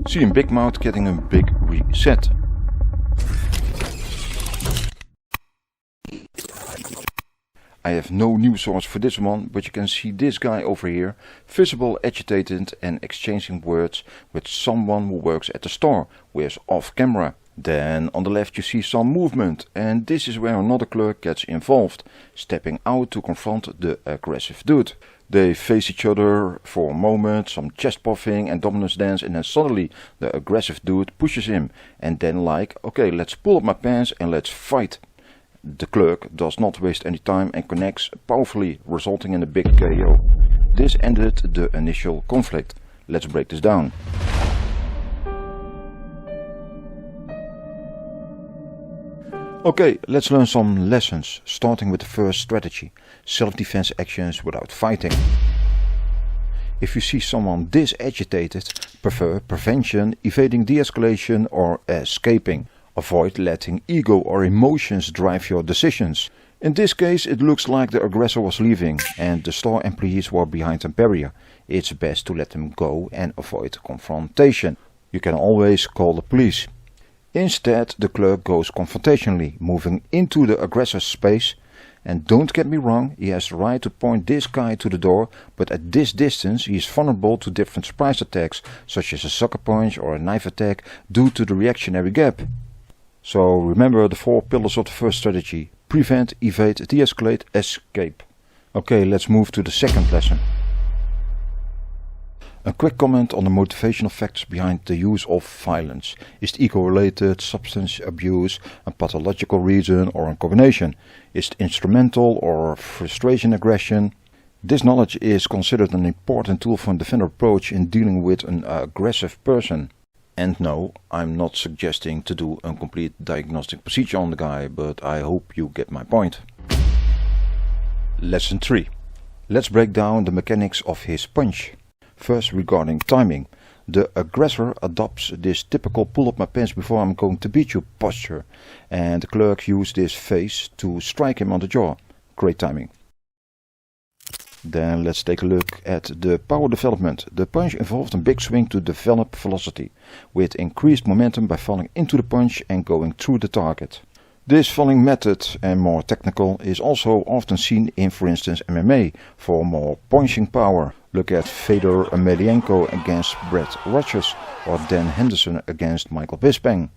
See him Big Mouth getting a big reset. I have no news source for this one, but you can see this guy over here, visible, agitated and exchanging words with someone who works at the store, who is off camera. Then on the left you see some movement, and this is where another clerk gets involved, stepping out to confront the aggressive dude. They face each other for a moment, some chest puffing and dominance dance, and then suddenly the aggressive dude pushes him, and then like, okay, let's pull up my pants and let's fight. The clerk does not waste any time and connects powerfully, resulting in a big KO. This ended the initial conflict. Let's break this down. Okay, let's learn some lessons, starting with the first strategy, self-defense actions without fighting. If you see someone this agitated, prefer prevention, evading de-escalation or escaping. Avoid letting ego or emotions drive your decisions. In this case it looks like the aggressor was leaving and the store employees were behind a barrier. It's best to let them go and avoid confrontation. You can always call the police. Instead the clerk goes confrontationally, moving into the aggressor's space. And don't get me wrong, he has the right to point this guy to the door, but at this distance he is vulnerable to different surprise attacks, such as a sucker punch or a knife attack, due to the reactionary gap. So remember the 4 pillars of the first strategy: prevent, evade, de-escalate, escape. Okay, let's move to the second lesson. A quick comment on the motivational factors behind the use of violence. Is it ego-related, substance abuse, a pathological reason or a combination? Is it instrumental or frustration aggression? This knowledge is considered an important tool for a defender approach in dealing with an aggressive person. And no, I'm not suggesting to do a complete diagnostic procedure on the guy, but I hope you get my point. Lesson 3. Let's break down the mechanics of his punch. First, regarding timing. The aggressor adopts this typical pull up my pants before I'm going to beat you posture, and the clerk used this face to strike him on the jaw. Great timing. Then let's take a look at the power development. The punch involved a big swing to develop velocity, with increased momentum by falling into the punch and going through the target. This falling method, and more technical, is also often seen in, for instance, MMA for more punching power. Look at Fedor Emelianenko against Brett Rogers or Dan Henderson against Michael Bisping.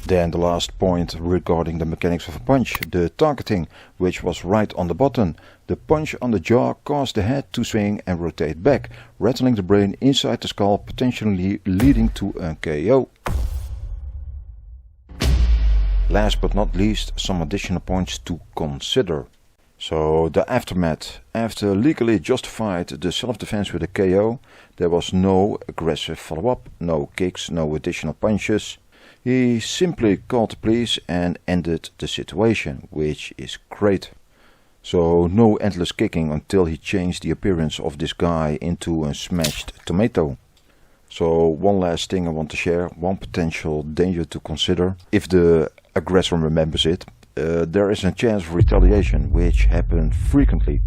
Then the last point regarding the mechanics of a punch, the targeting, which was right on the button. The punch on the jaw caused the head to swing and rotate back, rattling the brain inside the skull, potentially leading to a KO. Last but not least, some additional points to consider. So the aftermath. After legally justified the self-defense with a KO, there was no aggressive follow-up, no kicks, no additional punches. He simply called the police and ended the situation, which is great. So no endless kicking until he changed the appearance of this guy into a smashed tomato. So one last thing I want to share, one potential danger to consider. If the aggressor remembers it, there is a chance of retaliation, which happens frequently,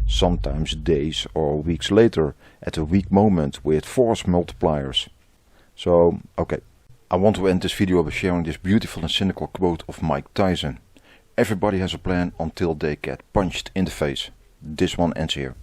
sometimes days or weeks later, at a weak moment with force multipliers. So, okay. I want to end this video by sharing this beautiful and cynical quote of Mike Tyson. Everybody has a plan until they get punched in the face. This one ends here.